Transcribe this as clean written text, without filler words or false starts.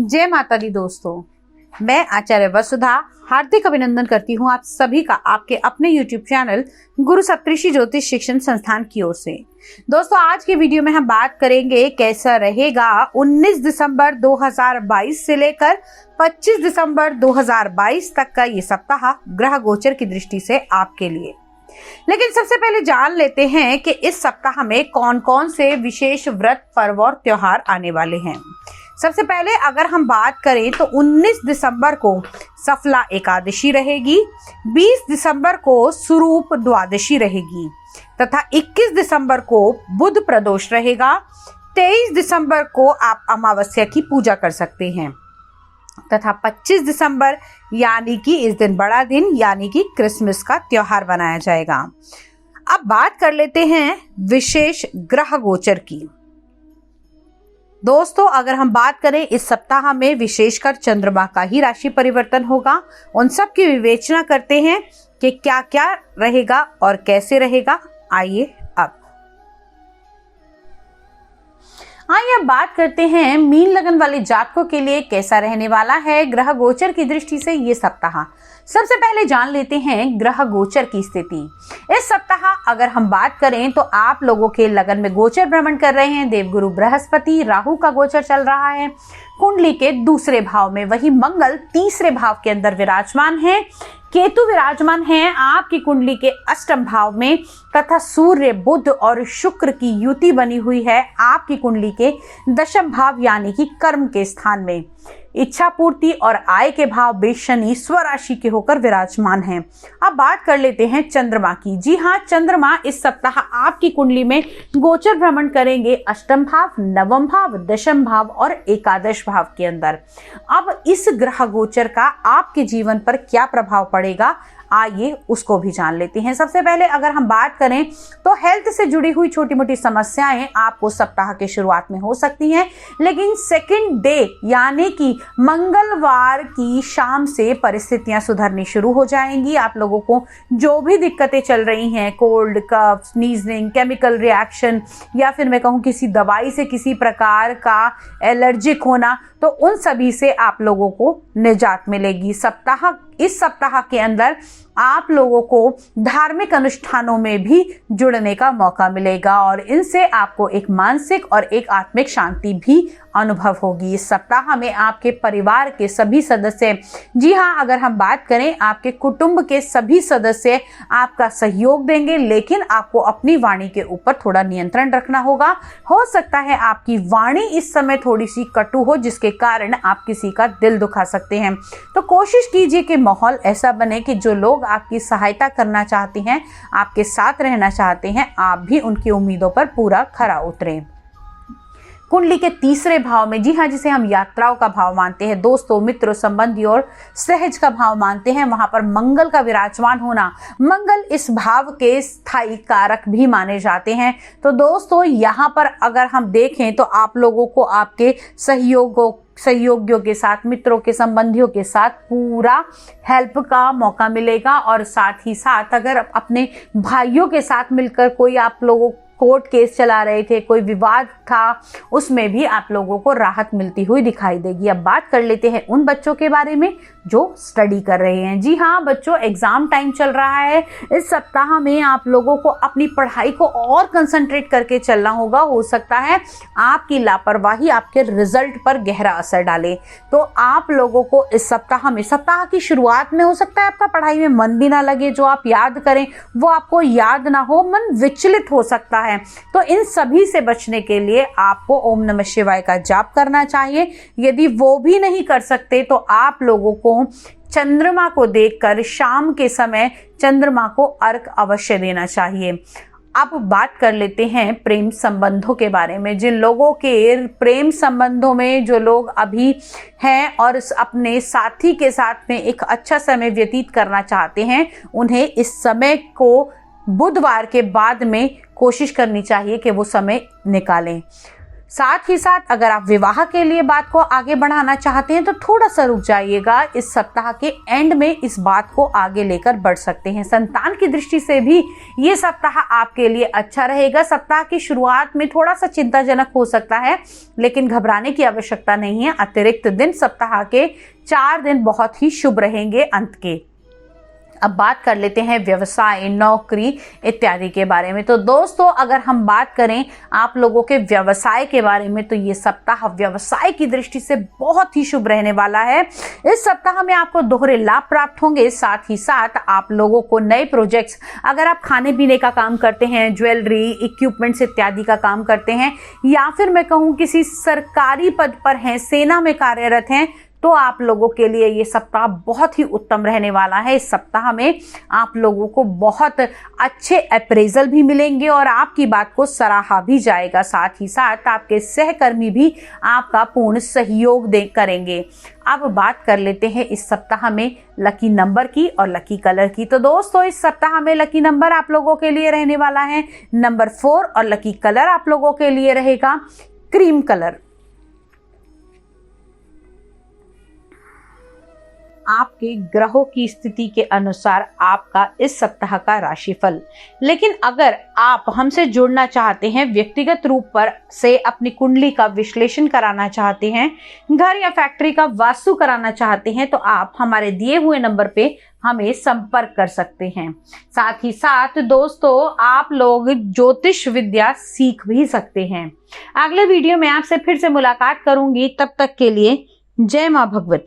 जय माता दी दोस्तों, मैं आचार्य वसुधा हार्दिक अभिनंदन करती हूँ आप सभी का आपके अपने YouTube चैनल गुरु सप्तऋषि ज्योतिष शिक्षण संस्थान की ओर से। दोस्तों, आज की वीडियो में हम बात करेंगे कैसा रहेगा 19 दिसंबर 2022 से लेकर 25 दिसंबर 2022 तक का ये सप्ताह ग्रह गोचर की दृष्टि से आपके लिए। लेकिन सबसे पहले जान लेते हैं कि इस सप्ताह में कौन कौन से विशेष व्रत, पर्व और त्योहार आने वाले हैं। सबसे पहले अगर हम बात करें तो 19 दिसंबर को सफला एकादशी रहेगी, 20 दिसंबर को स्वरूप द्वादशी रहेगी तथा 21 दिसंबर को बुध प्रदोष रहेगा। 23 दिसंबर को आप अमावस्या की पूजा कर सकते हैं तथा 25 दिसंबर यानी कि इस दिन बड़ा दिन यानी कि क्रिसमस का त्योहार मनाया जाएगा। अब बात कर लेते हैं विशेष ग्रह गोचर की। दोस्तों, अगर हम बात करें इस सप्ताह में विशेषकर चंद्रमा का ही राशि परिवर्तन होगा। उन सब की विवेचना करते हैं कि क्या क्या रहेगा और कैसे रहेगा। आइए अब बात करते हैं मीन लगन वाले जातकों के लिए कैसा रहने वाला है ग्रह गोचर की दृष्टि से ये सप्ताह। सबसे पहले जान लेते हैं ग्रह गोचर की स्थिति। इस सप्ताह अगर हम बात करें तो आप लोगों के लगन में गोचर भ्रमण कर रहे हैं देवगुरु बृहस्पति। राहु का गोचर चल रहा है कुंडली के दूसरे भाव में, वही मंगल तीसरे भाव के अंदर विराजमान है, केतु विराजमान है आपकी कुंडली के अष्टम भाव में तथा सूर्य, बुध और शुक्र की युति बनी हुई है आपकी कुंडली के दशम भाव यानी कि कर्म के स्थान में। इच्छा पूर्ति और आय के भाव में शनि स्वराशि के होकर विराजमान है। अब बात कर लेते हैं चंद्रमा की। जी हाँ, चंद्रमा इस सप्ताह आपकी कुंडली में गोचर भ्रमण करेंगे अष्टम भाव, नवम भाव, दशम भाव और एकादश भाव के अंदर। अब इस ग्रह गोचर का आपके जीवन पर क्या प्रभाव पड़ेगा, आइए उसको भी जान लेते हैं। सबसे पहले अगर हम बात करें तो हेल्थ से जुड़ी हुई छोटी मोटी समस्याएं आपको सप्ताह के शुरुआत में हो सकती हैं, लेकिन सेकंड डे यानी कि मंगलवार की शाम से परिस्थितियां सुधरनी शुरू हो जाएंगी। आप लोगों को जो भी दिक्कतें चल रही हैं, कोल्ड, कफ, स्नीजिंग, केमिकल रिएक्शन या फिर मैं कहूँ किसी दवाई से किसी प्रकार का एलर्जिक होना, तो उन सभी से आप लोगों को निजात मिलेगी। इस सप्ताह के अंदर आप लोगों को धार्मिक अनुष्ठानों में भी जुड़ने का मौका मिलेगा और इनसे आपको एक मानसिक और एक आत्मिक शांति भी अनुभव होगी। इस सप्ताह में आपके परिवार के सभी सदस्य, जी हाँ, अगर हम बात करें आपके कुटुंब के सभी सदस्य आपका सहयोग देंगे, लेकिन आपको अपनी वाणी के ऊपर थोड़ा नियंत्रण रखना होगा। हो सकता है आपकी वाणी इस समय थोड़ी सी कटु हो जिसके कारण आप किसी का दिल दुखा सकते हैं। तो कोशिश कीजिए कि माहौल ऐसा बने कि जो लोग आपकी सहायता करना चाहते हैं, आपके साथ रहना चाहते हैं, आप भी उनकी उम्मीदों पर पूरा खरा उतरें। कुंडली के तीसरे भाव में, जी हाँ, जिसे हम यात्राओं का भाव मानते हैं, दोस्तों, मित्रों, संबंधी और सहज का भाव मानते हैं, वहां पर मंगल का विराजमान होना, मंगल इस भाव के स्थायी कारक भी माने जाते हैं। तो दोस्तों, यहाँ पर अगर हम देखें तो आप लोगों को आपके सहयोगियों के साथ, मित्रों के, संबंधियों के साथ पूरा हेल्प का मौका मिलेगा और साथ ही साथ अगर अपने भाइयों के साथ मिलकर कोई आप लोगों कोर्ट केस चला रहे थे, कोई विवाद था, उसमें भी आप लोगों को राहत मिलती हुई दिखाई देगी। अब बात कर लेते हैं उन बच्चों के बारे में जो स्टडी कर रहे हैं। जी हाँ बच्चों, एग्जाम टाइम चल रहा है। इस सप्ताह में आप लोगों को अपनी पढ़ाई को और कंसंट्रेट करके चलना होगा। हो सकता है आपकी लापरवाही आपके रिजल्ट पर गहरा असर डाले। तो आप लोगों को इस सप्ताह की शुरुआत में हो सकता है आपका पढ़ाई में मन भी ना लगे, जो आप याद करें वो आपको याद ना हो, मन विचलित हो सकता है। तो इन सभी से बचने के लिए आपको ओम नमः शिवाय का जाप करना चाहिए। यदि वो भी नहीं कर सकते तो आप लोगों को चंद्रमा को देखकर शाम के समय चंद्रमा को अर्घ अवश्य देना चाहिए। अब बात कर लेते हैं प्रेम संबंधों के बारे में। जिन लोगों के प्रेम संबंधों में जो लोग अभी हैं और अपने साथी के साथ में एक अच्छा समय व्यतीत करना चाहते हैं, उन्हें इस समय को बुधवार के बाद में कोशिश करनी चाहिए कि वो समय निकालें। साथ ही साथ अगर आप विवाह के लिए बात को आगे बढ़ाना चाहते हैं तो थोड़ा सा रुक जाइएगा, इस सप्ताह के एंड में इस बात को आगे लेकर बढ़ सकते हैं। संतान की दृष्टि से भी ये सप्ताह आपके लिए अच्छा रहेगा। सप्ताह की शुरुआत में थोड़ा सा चिंताजनक हो सकता है, लेकिन घबराने की आवश्यकता नहीं है। अतिरिक्त दिन सप्ताह के 4 दिन बहुत ही शुभ रहेंगे अंत के। अब बात कर लेते हैं व्यवसाय, नौकरी इत्यादि के बारे में। तो दोस्तों, अगर हम बात करें आप लोगों के व्यवसाय के बारे में, तो ये सप्ताह व्यवसाय की दृष्टि से बहुत ही शुभ रहने वाला है। इस सप्ताह में आपको दोहरे लाभ प्राप्त होंगे। साथ ही साथ आप लोगों को नए प्रोजेक्ट्स, अगर आप खाने पीने का काम करते हैं, ज्वेलरी, इक्विपमेंट्स इत्यादि का काम करते हैं, या फिर मैं कहूँ किसी सरकारी पद पर हैं, सेना में कार्यरत हैं, तो आप लोगों के लिए ये सप्ताह बहुत ही उत्तम रहने वाला है। इस सप्ताह में आप लोगों को बहुत अच्छे अप्रेजल भी मिलेंगे और आपकी बात को सराहा भी जाएगा। साथ ही साथ आपके सहकर्मी भी आपका पूर्ण सहयोग करेंगे। अब बात कर लेते हैं इस सप्ताह में लकी नंबर की और लकी कलर की। तो दोस्तों, इस सप्ताह में लकी नंबर आप लोगों के लिए रहने वाला है नंबर 4 और लकी कलर आप लोगों के लिए रहेगा क्रीम कलर। आपके ग्रहों की स्थिति के अनुसार आपका इस सप्ताह का राशिफल। लेकिन अगर आप हमसे जुड़ना चाहते हैं, व्यक्तिगत रूप पर से अपनी कुंडली का विश्लेषण कराना चाहते हैं, घर या फैक्ट्री का वास्तु कराना चाहते हैं, तो आप हमारे दिए हुए नंबर पे हमें संपर्क कर सकते हैं। साथ ही साथ दोस्तों, आप लोग ज्योतिष विद्या सीख भी सकते हैं। अगले वीडियो में आपसे फिर से मुलाकात करूंगी। तब तक के लिए जय मां भगवती।